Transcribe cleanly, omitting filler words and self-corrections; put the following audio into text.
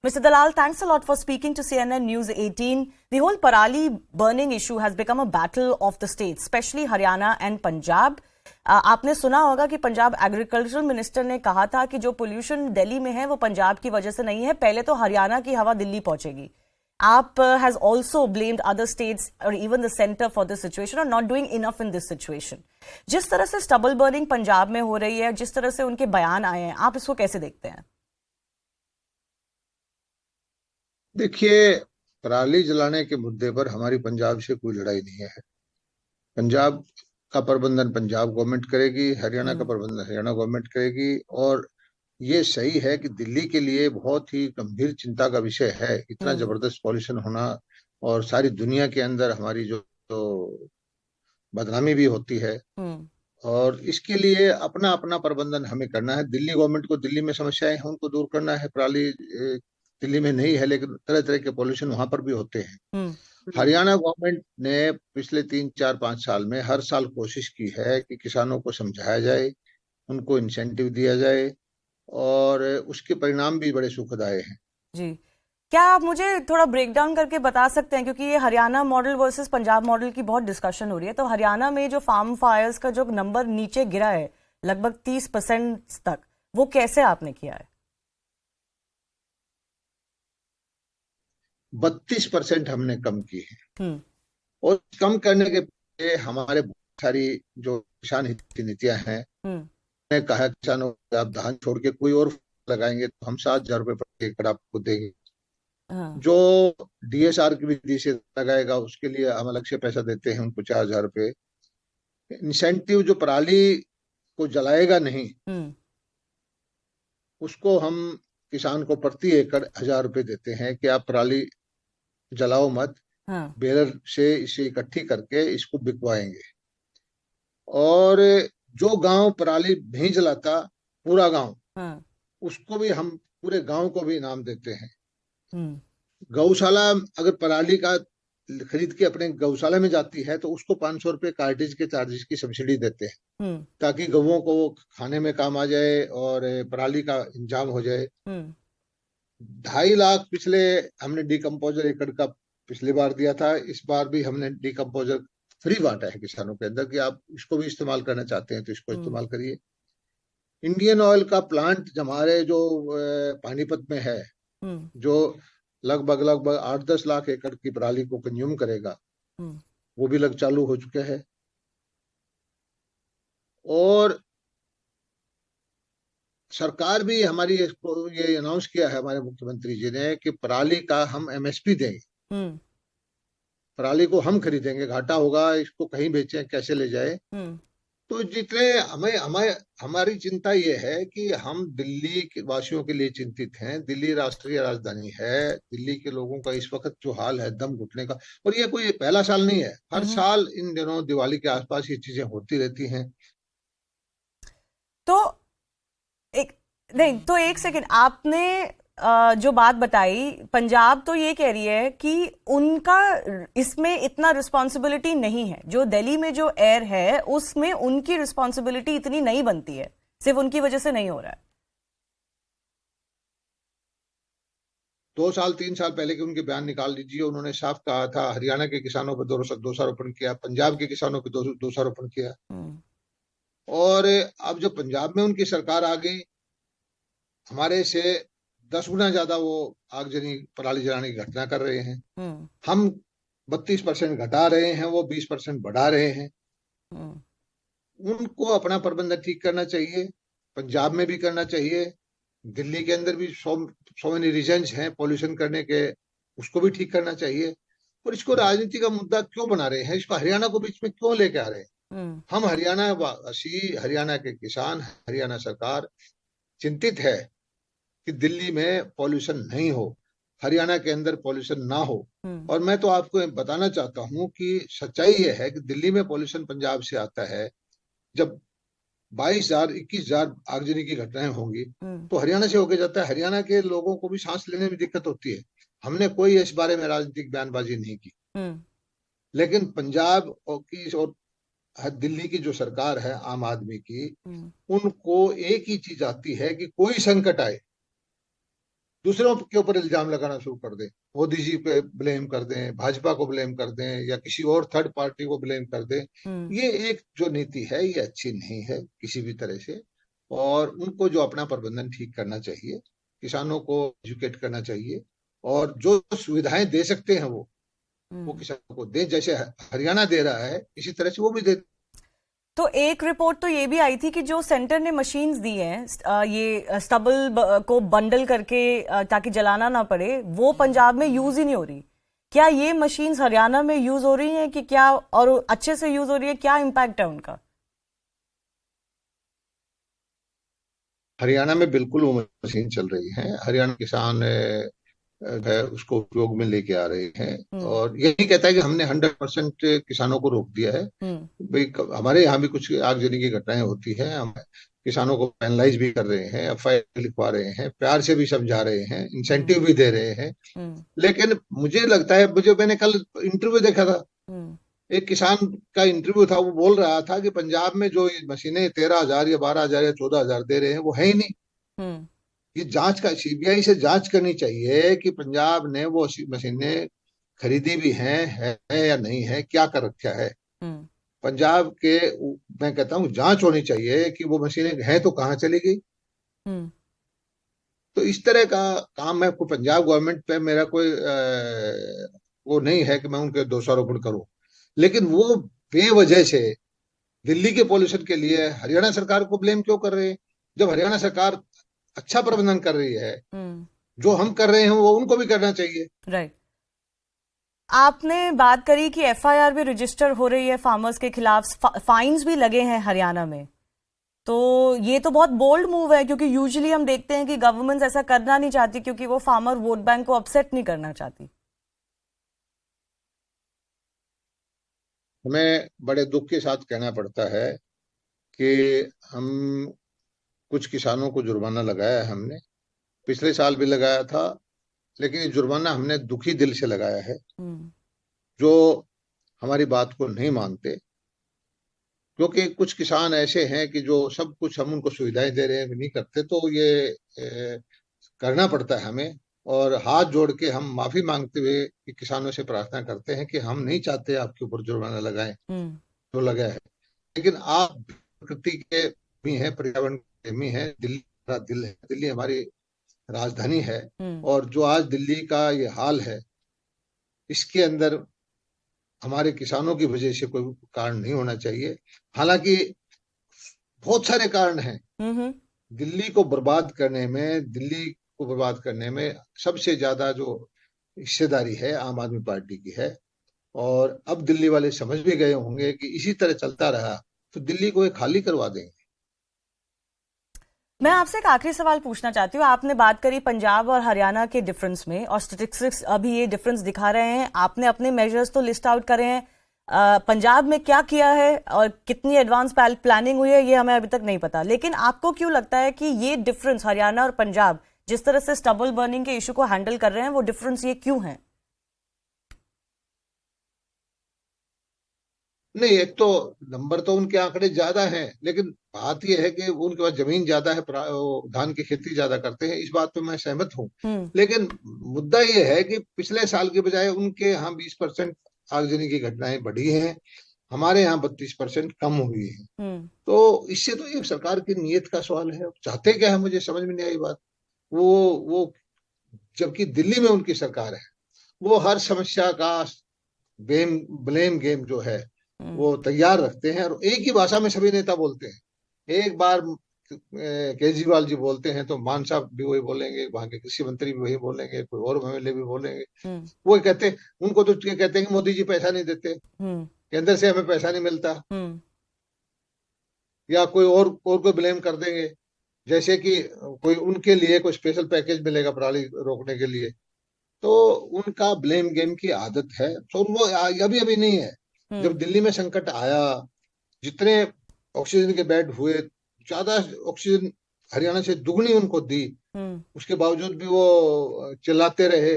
Mr. Dalal, thanks a lot for speaking to CNN News 18. The whole Parali burning issue has become a battle of the states, especially Haryana and Punjab. आपने सुना होगा कि Punjab agricultural minister ने कहा था कि जो pollution Delhi में है वो पंजाब की वजह से नहीं है, पहले तो हरियाणा की हवा दिल्ली पहुंचेगी. आप has also blamed other states or even the center for this situation or not doing enough in this situation. जिस तरह से स्टबल बर्निंग पंजाब में हो रही है, जिस तरह से उनके बयान आए हैं, आप इसको कैसे देखते हैं? देखिए, पराली जलाने के मुद्दे पर हमारी पंजाब से कोई लड़ाई नहीं है. पंजाब का प्रबंधन पंजाब गवर्नमेंट करेगी, हरियाणा का प्रबंधन हरियाणा गवर्नमेंट करेगी. और ये सही है कि दिल्ली के लिए बहुत ही गंभीर चिंता का विषय है इतना जबरदस्त पॉल्यूशन होना, और सारी दुनिया के अंदर हमारी जो बदनामी भी होती है. और इसके लिए अपना अपना प्रबंधन हमें करना है. दिल्ली गवर्नमेंट को दिल्ली में समस्याएं हैं उनको दूर करना है. पराली दिल्ली में नहीं है, लेकिन तरह तरह के पॉल्यूशन वहां पर भी होते हैं. हरियाणा गवर्नमेंट ने पिछले 3-4-5 साल में हर साल कोशिश की है कि किसानों को समझाया जाए, उनको इंसेंटिव दिया जाए, और उसके परिणाम भी बड़े सुखदायक हैं. जी, क्या आप मुझे थोड़ा ब्रेक डाउन करके बता सकते हैं, क्योंकि ये Haryana model versus Punjab model की बहुत डिस्कशन हो रही है. तो हरियाणा में जो फार्म फायर्स का जो नंबर नीचे गिरा है लगभग 30% तक, वो कैसे आपने किया है? 32% हमने कम की है. और कम करने के लिए हमारे बहुत सारी जो किसान हित नीतियां हैं, ने कहा किसानों को आप धान छोड़ के कोई और लगाएंगे तो हम 7,000 रुपए प्रति एकड़ आपको देंगे. जो डीएसआर की विधि से लगाएगा उसके लिए हम अलग से पैसा देते हैं उनको 4,000 रुपए. इंसेंटिव जो पराली को जलाएगा नहीं उसको हम किसान को प्रति एकड़ 1,000 रुपए देते हैं कि आप पराली जलाओ मत, बेलर से इसे इकट्ठी करके इसको बिकवाएंगे. और जो गांव पराली नहीं जलाता, पूरा गांव, उसको भी हम पूरे गांव को भी इनाम देते हैं. गौशाला अगर पराली का खरीद के अपने गौशाला में जाती है तो उसको 500 रुपए कार्टेज के चार्जेस की सब्सिडी देते हैं, ताकि गौओं को वो खाने में काम आ जाए और पराली का इंतजाम हो जाए. 2.5 लाख पिछले हमने डीकम्पोजर एकड़ का पिछली बार दिया था. इस बार भी हमने डीकम्पोजर फ्री बांटा है किसानों के अंदर कि आप इसको भी इस्तेमाल करना चाहते हैं तो इसको इस्तेमाल करिए. इंडियन ऑयल का प्लांट हमारे जो पानीपत में है, जो लगभग 8-10 लाख एकड़ की पराली को कंज्यूम करेगा, वो भी चालू हो चुके हैं. और सरकार भी हमारी ये अनाउंस किया है हमारे मुख्यमंत्री जी ने कि पराली का हम एमएसपी देंगे. पराली को हम खरीदेंगे, घाटा होगा, इसको कहीं बेचें, कैसे ले जाए. तो जितने हमारी चिंता ये है कि हम दिल्ली के वासियों के लिए चिंतित हैं. दिल्ली राष्ट्रीय राजधानी है. दिल्ली के लोगों का इस वक्त जो हाल है दम घुटने का, और ये कोई पहला साल नहीं है, हर साल इन दिनों दिवाली के आसपास ये चीजें होती रहती हैं. तो एक सेकंड, आपने जो बात बताई, पंजाब तो ये कह रही है कि उनका इसमें इतना रिस्पॉन्सिबिलिटी नहीं है. जो दिल्ली में जो एयर है उसमें उनकी रिस्पॉन्सिबिलिटी इतनी नहीं बनती है, सिर्फ उनकी वजह से नहीं हो रहा है. 2-3 साल पहले के उनके बयान निकाल लीजिए. उन्होंने साफ कहा था हरियाणा के किसानों पर दोषारोपण किया, पंजाब के किसानों पर दोषारोपण किया. और अब जब पंजाब में उनकी सरकार आ गई, हमारे से 10 गुना ज्यादा वो आगजनी पराली जलाने की घटना कर रहे हैं. हम 32% घटा रहे हैं, वो 20% बढ़ा रहे हैं. उनको अपना प्रबंधन ठीक करना चाहिए. पंजाब में भी करना चाहिए. दिल्ली के अंदर भी सो मेनी रीजन्स हैं पॉल्यूशन करने के, उसको भी ठीक करना चाहिए. और इसको राजनीति का मुद्दा क्यों बना रहे हैं, इसको हरियाणा को बीच में क्यों लेके आ रहे हैं? हम हरियाणा वासी, हरियाणा के किसान, हरियाणा सरकार चिंतित है कि दिल्ली में पॉल्यूशन नहीं हो, हरियाणा के अंदर पॉल्यूशन ना हो. और मैं तो आपको बताना चाहता हूं कि सच्चाई यह है कि दिल्ली में पॉल्यूशन पंजाब से आता है. जब 22,000-21,000 आगजनी की घटनाएं होंगी तो हरियाणा से होके जाता है. हरियाणा के लोगों को भी सांस लेने में दिक्कत होती है. हमने कोई इस बारे में राजनीतिक बयानबाजी नहीं की. लेकिन पंजाब और दिल्ली की जो सरकार है आम आदमी की, उनको एक ही चीज आती है कि कोई संकट आए, दूसरों के ऊपर इल्जाम लगाना शुरू कर दें, मोदी जी पे ब्लेम कर दें, भाजपा को ब्लेम कर दें या किसी और थर्ड पार्टी को ब्लेम कर दें, ये एक जो नीति है ये अच्छी नहीं है किसी भी तरह से। और उनको जो अपना प्रबंधन ठीक करना चाहिए, किसानों को एजुकेट करना चाहिए और जो सुविधाएं दे सकते हैं वो किसानों को दे, जैसे हरियाणा दे रहा है इसी तरह से वो भी दे। तो एक रिपोर्ट तो ये भी आई थी कि जो सेंटर ने मशीन्स दी हैं ये स्टबल को बंडल करके ताकि जलाना ना पड़े, वो पंजाब में यूज ही नहीं हो रही। क्या ये मशीन्स हरियाणा में यूज हो रही हैं कि क्या, और अच्छे से यूज हो रही है, क्या इम्पैक्ट है उनका? हरियाणा में बिल्कुल वो मशीन चल रही है, हरियाणा किसान है उसको उपयोग में लेके आ रहे हैं। और यही कहता है कि हमने 100% किसानों को रोक दिया है। भाई हमारे यहाँ भी कुछ आगजनी की घटनाएं होती हैं, हम किसानों को पेनलाइज भी कर रहे हैं, एफआईआर लिखवा रहे हैं, प्यार से भी समझा रहे हैं, इंसेंटिव भी दे रहे हैं। लेकिन मुझे लगता है, मैंने कल इंटरव्यू देखा था, एक किसान का इंटरव्यू था, वो बोल रहा था कि पंजाब में जो मशीनें 13,000 या 12,000 या 14,000 दे रहे हैं वो है ही नहीं। ये जांच का, सीबीआई से जांच करनी चाहिए कि पंजाब ने वो मशीनें खरीदी भी है या नहीं है, क्या कर रखा है पंजाब के। मैं कहता हूँ जांच होनी चाहिए कि वो मशीनें हैं तो कहाँ चली गई। तो इस तरह का काम, मैं कोई पंजाब गवर्नमेंट पे मेरा कोई वो नहीं है कि मैं उनके दोषारोपण करूं, लेकिन वो बेवजह से दिल्ली के पॉल्यूशन के लिए हरियाणा सरकार को ब्लेम क्यों कर रहे हैं, जब हरियाणा सरकार अच्छा प्रबंधन कर रही है। जो हम कर रहे हैं वो उनको भी करना चाहिए। राइट। आपने बात करी कि एफआईआर भी रजिस्टर हो रही है फार्मर्स के खिलाफ, फाइन्स भी लगे हैं हरियाणा में। तो ये तो बहुत बोल्ड मूव है, क्योंकि यूजुअली हम देखते हैं कि गवर्नमेंट ऐसा करना नहीं चाहती क्योंकि वो फार्मर वोट बैंक को अपसेट नहीं करना चाहती। हमें बड़े दुख के साथ कहना पड़ता है कि हम कुछ किसानों को जुर्माना लगाया है, हमने पिछले साल भी लगाया था, लेकिन ये जुर्माना हमने दुखी दिल से लगाया है। जो हमारी बात को नहीं मानते, क्योंकि कुछ किसान ऐसे हैं कि जो सब कुछ हम उनको सुविधाएं दे रहे हैं नहीं करते, तो ये करना पड़ता है हमें। और हाथ जोड़ के हम माफी मांगते हुए कि किसानों से प्रार्थना करते हैं कि हम नहीं चाहते आपके ऊपर जुर्माना लगाएं जो लगा है, लेकिन आप प्रकृति के भी हैं, पर्यावरण प्रेमी हैं, दिल्ली हमारा दिल है, दिल्ली हमारी राजधानी है। और जो आज दिल्ली का ये हाल है, इसके अंदर हमारे किसानों की वजह से कोई कारण नहीं होना चाहिए। हालांकि बहुत सारे कारण हैं दिल्ली को बर्बाद करने में। दिल्ली को बर्बाद करने में सबसे ज्यादा जो हिस्सेदारी है आम आदमी पार्टी की है। और अब दिल्ली वाले समझ भी गए होंगे कि इसी तरह चलता रहा तो दिल्ली को ये खाली करवा देंगे। मैं आपसे एक आखिरी सवाल पूछना चाहती हूँ। आपने बात करी पंजाब और हरियाणा के डिफरेंस में, और स्टैटिस्टिक्स अभी ये डिफरेंस दिखा रहे हैं। आपने अपने मेजर्स तो लिस्ट आउट करे हैं, पंजाब में क्या किया है और कितनी एडवांस प्लानिंग हुई है ये हमें अभी तक नहीं पता। लेकिन आपको क्यों लगता है कि ये डिफरेंस हरियाणा और पंजाब जिस तरह से स्टबल बर्निंग के इशू को हैंडल कर रहे हैं, वो डिफरेंस ये क्यों है? नहीं, एक तो नंबर तो उनके आंकड़े ज्यादा हैं, लेकिन बात यह है कि उनके पास जमीन ज्यादा है, धान की खेती ज्यादा करते हैं, इस बात पे मैं सहमत हूँ। लेकिन मुद्दा यह है कि पिछले साल के बजाय उनके यहाँ 20% आगजनी की घटनाएं बढ़ी हैं, हमारे यहाँ 32% कम हुई है। तो इससे तो ये सरकार की नीयत का सवाल है, चाहते क्या है मुझे समझ में नहीं आई बात। वो जबकि दिल्ली में उनकी सरकार है, वो हर समस्या का ब्लेम गेम जो है वो तैयार रखते हैं, और एक ही भाषा में सभी नेता बोलते हैं। एक बार केजरीवाल जी बोलते हैं तो मान साहब भी वही बोलेंगे, वहां के कृषि मंत्री भी वही बोलेंगे, कोई और एमएलए भी बोलेंगे। वो कहते, उनको तो कहते हैं कि मोदी जी पैसा नहीं देते, केंद्र से हमें पैसा नहीं मिलता, या कोई और कोई ब्लेम कर देंगे, जैसे कि कोई उनके लिए कोई स्पेशल पैकेज मिलेगा पराली रोकने के लिए। तो उनका ब्लेम गेम की आदत है। तो वो अभी अभी नहीं है, जब दिल्ली में संकट आया, जितने ऑक्सीजन के बेड हुए, ज्यादा ऑक्सीजन हरियाणा से दुगनी उनको दी, उसके बावजूद भी वो चिल्लाते रहे